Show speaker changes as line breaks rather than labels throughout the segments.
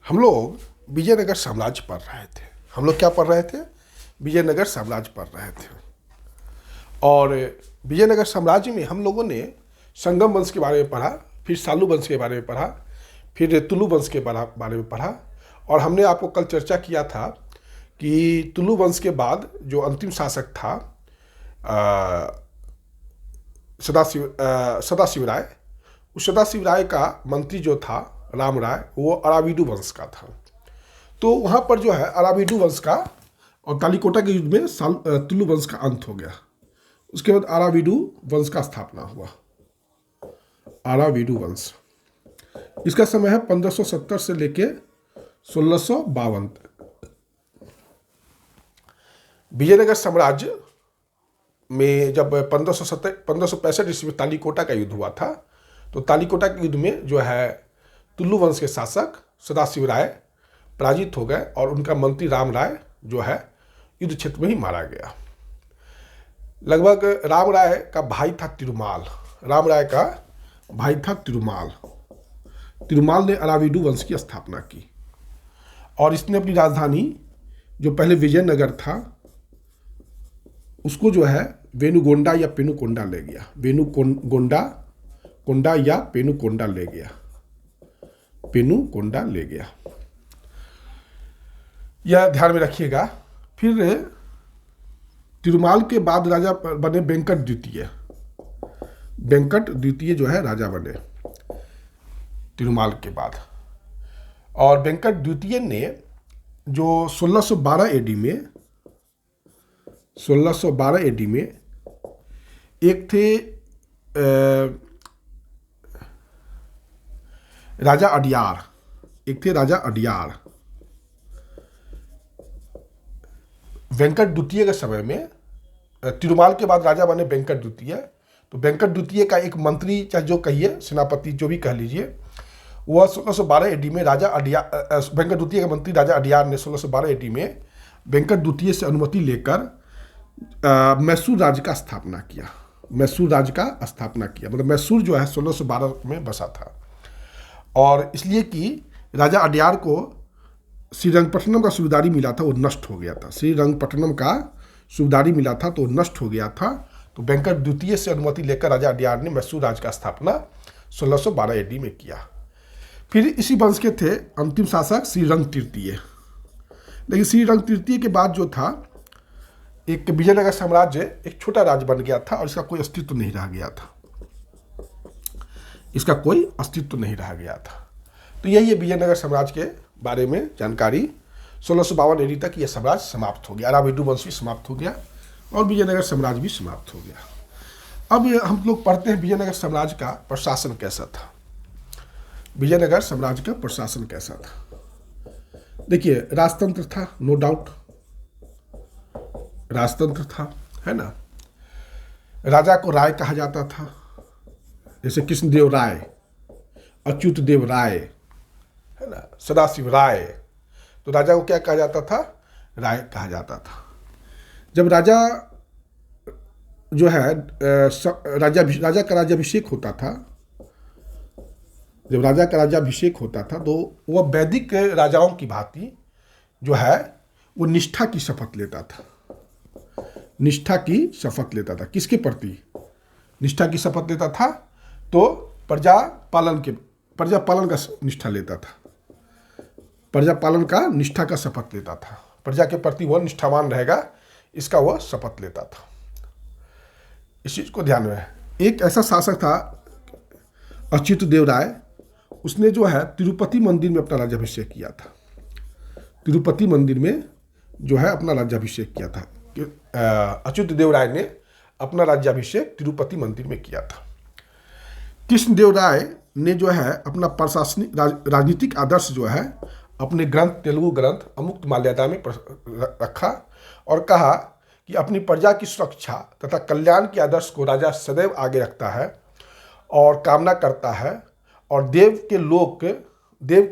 हम लोग विजयनगर साम्राज्य पढ़ रहे थे। हम लोग क्या पढ़ रहे थे? विजयनगर साम्राज्य पढ़ रहे थे। और विजयनगर साम्राज्य में हम लोगों ने संगम वंश के बारे में पढ़ा, फिर सालू वंश के बारे में पढ़ा, फिर तुलु वंश के बारे में पढ़ा। और हमने आपको कल चर्चा किया था कि तुलु वंश के बाद जो अंतिम शासक था सदाशिव राय, उस सदाशिव राय का मंत्री जो था राम राय, वो अराविडु वंश का था। तो वहाँ पर जो है अराविडु वंश का और तालिकोटा के युद्ध में तुलु वंश का अंत हो गया। उसके बाद अराविडु वंश का स्थापना हुआ। अराविडु वंश, इसका समय है 1570 से लेके 1652 तक। विजयनगर साम्राज्य में जब 1565 ईस्वी में तालिकोटा का युद्ध हुआ था, तो तालिकोटा के युद्ध में जो है तुलु वंश के शासक सदाशिव राय पराजित हो गए और उनका मंत्री राम राय जो है युद्ध क्षेत्र में ही मारा गया। लगभग राम राय का भाई था तिरुमाल। राम राय का भाई था तिरुमाल। तिरुमाल ने अराविडु वंश की स्थापना की और इसने अपनी राजधानी जो पहले विजयनगर था उसको जो है वेनुगोंडा या पेनुकोंडा ले गया। कोंडा या पेनुकोंडा ले गया। पेनुकोंडा ले गया, यह ध्यान में रखिएगा। फिर तिरुमाल के बाद राजा बने वेंकट द्वितीय। वेंकट द्वितीय जो है राजा बने तिरुमाल के बाद। और वेंकट द्वितीय ने जो 1612 एडी में एक थे राजा अडियार। वेंकट द्वितीय के समय में तिरुमाल के बाद राजा बने वेंकट द्वितीय। तो वेंकट द्वितीय का एक मंत्री, चाहे जो कहिए सेनापति, जो भी कह लीजिए, वह 1612 एडी में वेंकट द्वितीय का मंत्री राजा अडियार ने 1612 एडी में वेंकट द्वितीय से अनुमति लेकर मैसूर राज्य का स्थापना किया। मतलब मैसूर जो है 1612 में बसा था। और इसलिए कि राजा अडियार को श्रीरंगपट्टनम का सूबेदारी मिला था, वो नष्ट हो गया था। श्रीरंगपट्टनम का सूबेदारी मिला था तो नष्ट हो गया था। तो वेंकट द्वितीय से अनुमति लेकर राजा अडियार ने मैसूर राज्य का स्थापना 1612 एडी में किया। फिर इसी वंश के थे अंतिम शासक श्रीरंग तृतीय। लेकिन श्रीरंग तृतीय के बाद जो था एक विजयनगर साम्राज्य एक छोटा राज्य बन गया था और इसका कोई अस्तित्व नहीं रह गया था। तो यही है विजयनगर साम्राज्य के बारे में जानकारी। 1652 एडी तक यह साम्राज्य समाप्त हो गया। अराविडु वंश भी समाप्त हो गया और विजयनगर साम्राज्य भी समाप्त हो गया। अब हम लोग पढ़ते हैं विजयनगर साम्राज्य का प्रशासन कैसा था। विजयनगर साम्राज्य का प्रशासन कैसा था? देखिए, राजतंत्र था, नो डाउट राजतंत्र था, है ना। राजा को राय कहा जाता था, जैसे कृष्णदेव राय, अच्युत देव राय, है ना, सदाशिव राय। तो राजा को क्या कहा जाता था? राय कहा जाता था। जब राजा जो है राजा का राज्याभिषेक होता था, तो वह वैदिक राजाओं की भांति जो है वो निष्ठा की शपथ लेता था। किसके प्रति निष्ठा की शपथ लेता था? तो प्रजा पालन का निष्ठा लेता था। प्रजा पालन का निष्ठा का शपथ लेता था। प्रजा के प्रति वह निष्ठावान रहेगा, इसका वह शपथ लेता था। इस चीज को ध्यान में। एक ऐसा शासक था अच्युत देव राय, उसने जो है तिरुपति मंदिर में अपना राज्याभिषेक किया था। अच्युत देव राय ने अपना राज्याभिषेक तिरुपति मंदिर में किया था। कृष्णदेव राय ने जो है अपना प्रशासनिक राजनीतिक आदर्श जो है अपने तेलुगु ग्रंथ अमुक्त माल्यादा में रखा और कहा कि अपनी प्रजा की सुरक्षा तथा कल्याण के आदर्श को राजा सदैव आगे रखता है और कामना करता है। और देव के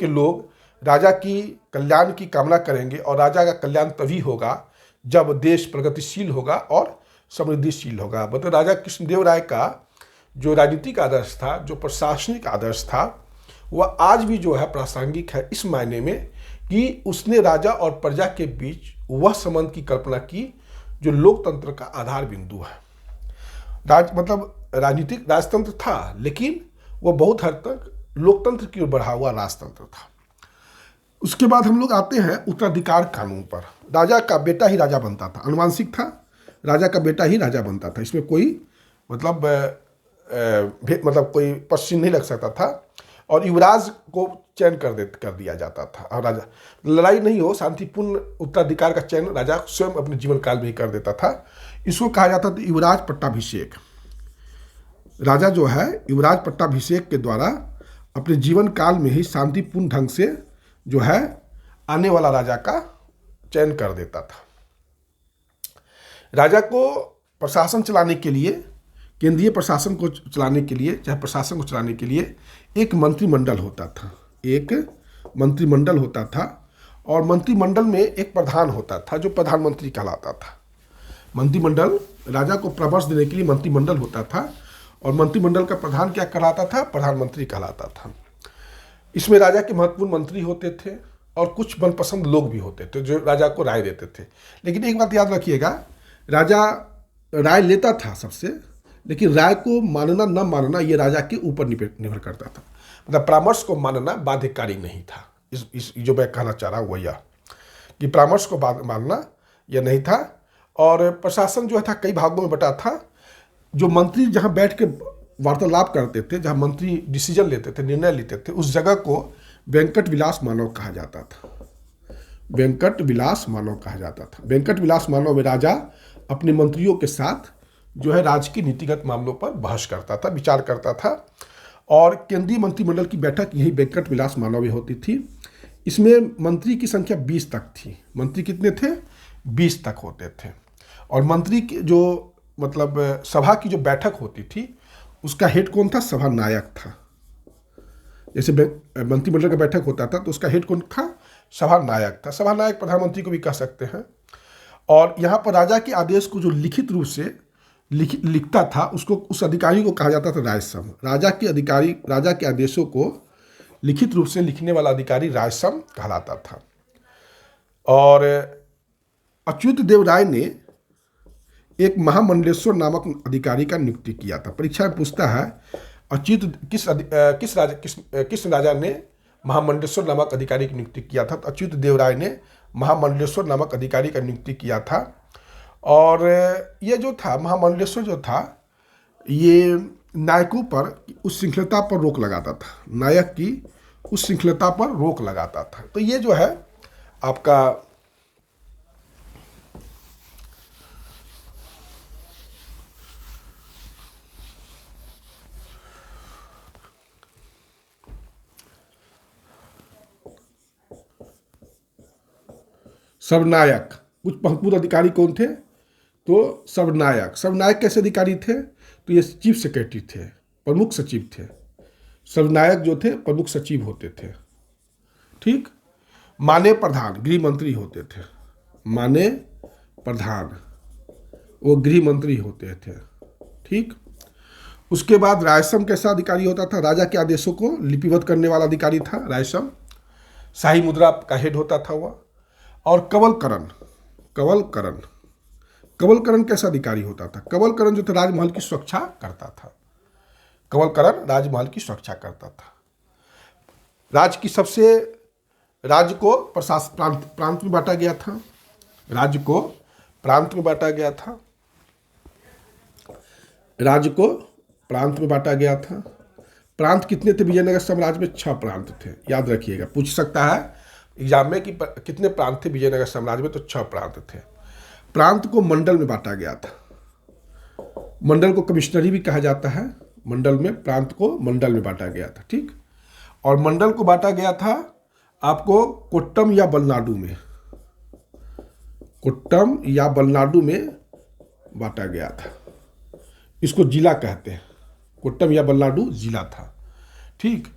लोग राजा की कल्याण की कामना करेंगे और राजा का कल्याण तभी होगा जब देश प्रगतिशील होगा और समृद्धिशील होगा। मतलब राजा कृष्णदेव राय का जो राजनीतिक आदर्श था, जो प्रशासनिक आदर्श था, वह आज भी जो है प्रासंगिक है इस मायने में कि उसने राजा और प्रजा के बीच वह संबंध की कल्पना की जो लोकतंत्र का आधार बिंदु है। मतलब राजनीतिक राजतंत्र था, लेकिन वह बहुत हद तक लोकतंत्र की ओर बढ़ा हुआ राजतंत्र था। उसके बाद हम लोग आते हैं उत्तराधिकार कानून पर। राजा का बेटा ही राजा बनता था, अनुवांशिक था, राजा का बेटा ही राजा बनता था, इसमें कोई मतलब मतलब कोई पश्चिम नहीं लग सकता था। और युवराज को चयन कर दिया जाता था, और राजा लड़ाई नहीं हो, शांतिपूर्ण उत्तराधिकार का चयन राजा स्वयं अपने जीवन काल में ही कर देता था। इसको कहा जाता था युवराज पट्टाभिषेक। राजा जो है युवराज पट्टाभिषेक के द्वारा अपने जीवन काल में ही शांतिपूर्ण ढंग से जो है आने वाला राजा का चयन कर देता था। राजा को प्रशासन चलाने के लिए, केंद्रीय प्रशासन को चलाने के लिए, चाहे प्रशासन को चलाने के लिए एक मंत्रिमंडल होता था, एक मंत्रिमंडल होता था। और मंत्रिमंडल में एक प्रधान होता था जो प्रधानमंत्री कहलाता था। मंत्रिमंडल, राजा को परामर्श देने के लिए मंत्रिमंडल होता था, और मंत्रिमंडल का प्रधान क्या कहलाता था? प्रधानमंत्री कहलाता था। इसमें राजा के महत्वपूर्ण मंत्री होते थे और कुछ मनपसंद लोग भी होते थे जो राजा को राय देते थे। लेकिन एक बात याद रखिएगा, राजा राय लेता था सबसे, लेकिन राय को मानना न मानना ये राजा के ऊपर निर्भर करता था। मतलब परामर्श को मानना बाध्यकारी नहीं था। इस जो मैं कहना चाह रहा हूँ वह यह कि परामर्श को मानना यह नहीं था। और प्रशासन जो था कई भागों में बटा था। जो मंत्री जहाँ बैठ के वार्तालाप करते थे, जहाँ मंत्री डिसीजन लेते थे, निर्णय लेते थे, उस जगह को वेंकट विलास मानव कहा जाता था। वेंकट विलास मानव कहा जाता था। वेंकट विलास मानव में राजा अपने मंत्रियों के साथ जो है राज्य के नीतिगत मामलों पर बहस करता था, विचार करता था। और केंद्रीय मंत्रिमंडल की बैठक यही वेंकट विलास मानव में होती थी। इसमें मंत्री की संख्या 20 तक थी। मंत्री कितने थे? 20 तक होते थे। और मंत्री की जो मतलब सभा की जो बैठक होती थी उसका हेड कौन था? सभा नायक था। जैसे मंत्रिमंडल का बैठक होता था तो उसका हेड कौन था? सभा नायक था। सभा नायक प्रधानमंत्री को भी कह सकते हैं। और यहाँ पर राजा के आदेश को जो लिखित रूप से लिखता था उसको, उस अधिकारी को कहा जाता था राजसम। राजा के आदेशों को लिखित रूप से लिखने वाला अधिकारी राजसम कहलाता था। और अच्युत देव राय ने एक महामंडलेश्वर नामक अधिकारी का नियुक्ति किया था। परीक्षा में पूछता है किस राजा ने महामंडलेश्वर नामक अधिकारी की नियुक्ति किया था? तो अच्युत देव राय ने महामंडलेश्वर नामक अधिकारी का नियुक्ति किया था। और ये जो था महामंडलेश्वर जो था ये नायकों पर उस श्रृंखलता पर रोक लगाता था। नायक की उस श्रृंखलता पर रोक लगाता था। तो ये जो है आपका सबनायक। कुछ महत्वपूर्ण अधिकारी कौन थे? तो सबनायक कैसे अधिकारी थे? तो ये चीफ सेक्रेटरी थे, प्रमुख सचिव थे। सबनायक जो थे प्रमुख सचिव होते थे। ठीक। माने प्रधान गृह मंत्री होते थे। माने प्रधान वो गृह मंत्री होते थे। ठीक। उसके बाद रायसम कैसा अधिकारी होता था? राजा के आदेशों को लिपिबद्ध करने वाला अधिकारी था रायसम। शाही मुद्रा का हेड होता था वह। और कवलकरण कैसा अधिकारी होता था? कवलकरण जो था राजमहल की सुरक्षा करता था। कवलकरण राजमहल की सुरक्षा करता था। राज्य को प्रांत में बांटा गया था। राज्य को प्रांत में बांटा गया था। राज्य को प्रांत में बांटा गया था। प्रांत कितने थे विजयनगर साम्राज्य में? 6 प्रांत थे। याद रखिएगा, पूछ सकता है एग्जाम में कि कितने प्रांत थे विजयनगर साम्राज्य में? तो 6 प्रांत थे। प्रांत को मंडल में बांटा गया था। मंडल को कमिश्नरी भी कहा जाता है। मंडल में प्रांत को मंडल में बांटा गया था। ठीक। और मंडल को बांटा गया था आपको कोट्टम या बलनाडु में। कोट्टम या बलनाडु में बांटा गया था। इसको जिला कहते हैं। कोट्टम या बलनाडु जिला था। ठीक।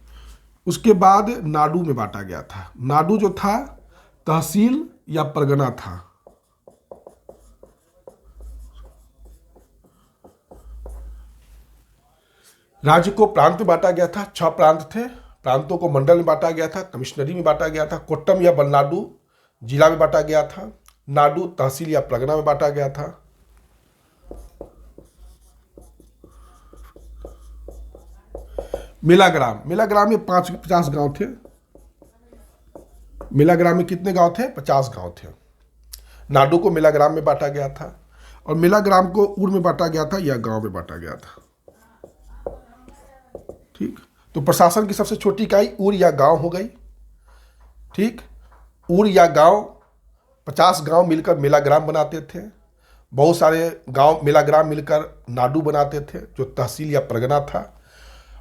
उसके बाद नाडु में बांटा गया था। नाडु जो था तहसील या परगना था। राज्य को प्रांत में बांटा गया था। 6 प्रांत थे। प्रांतों को मंडल में बांटा गया था, कमिश्नरी में बांटा गया था, कोट्टम या वलनाडु जिला में बांटा गया था, नाडु तहसील या परगना में बांटा गया था। मिलाग्राम, मिलाग्राम में 50 गांव थे। मिलाग्राम में कितने गांव थे? 50 गांव थे। नाडु को मिलाग्राम में बांटा गया था और मिलाग्राम को ऊर में बांटा गया था या गांव में बांटा गया था। ठीक, तो प्रशासन की सबसे छोटी इकाई ऊर या गांव हो गई। ठीक, ऊर या गांव, 50 गांव मिलकर मिलाग्राम बनाते थे। बहुत सारे गांव मिलाग्राम मिलकर नाडु बनाते थे जो तहसील या परगना था,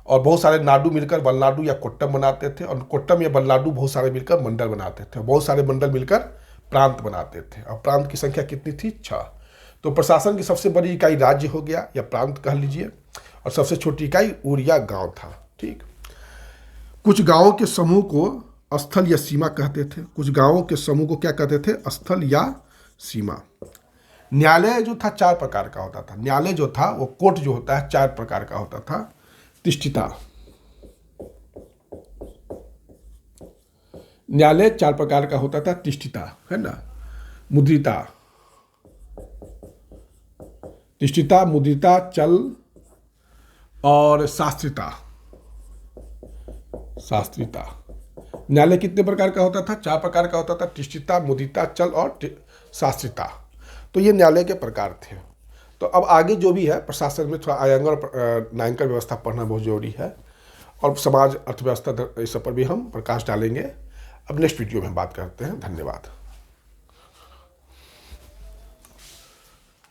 और बहुत सारे नाडु मिलकर वलनाडु या कोट्टम बनाते थे, और कोट्टम या वलनाडु बहुत सारे मिलकर मंडल बनाते थे, बहुत सारे मंडल मिलकर प्रांत बनाते थे। और प्रांत की संख्या कितनी थी? 6। तो प्रशासन की सबसे बड़ी इकाई राज्य हो गया या प्रांत कह लीजिए, और सबसे छोटी इकाई ऊर या गांव था। ठीक, कुछ गांवों के समूह को स्थल या सीमा कहते थे। कुछ गांवों के समूह को क्या कहते थे? स्थल या सीमा। न्यायालय जो था 4 प्रकार का होता था। न्यायालय जो था वो कोर्ट जो होता है 4 प्रकार का होता था। तिष्ठिता, न्यायालय 4 प्रकार का होता था। तिष्ठिता है ना, मुद्रिता, तिष्ठिता, मुद्रिता, चल और शास्त्रिता। शास्त्रिता न्यायालय कितने प्रकार का होता था? 4 प्रकार का होता था। तिष्ठिता, मुद्रिता, चल और शास्त्रिता। तो ये न्यायालय के प्रकार थे। तो अब आगे जो भी है प्रशासन में थोड़ा आयंगर और न्यायिक व्यवस्था पढ़ना बहुत जरूरी है, और समाज अर्थव्यवस्था इस सब पर भी हम प्रकाश डालेंगे। अब नेक्स्ट वीडियो में हम बात करते हैं। धन्यवाद।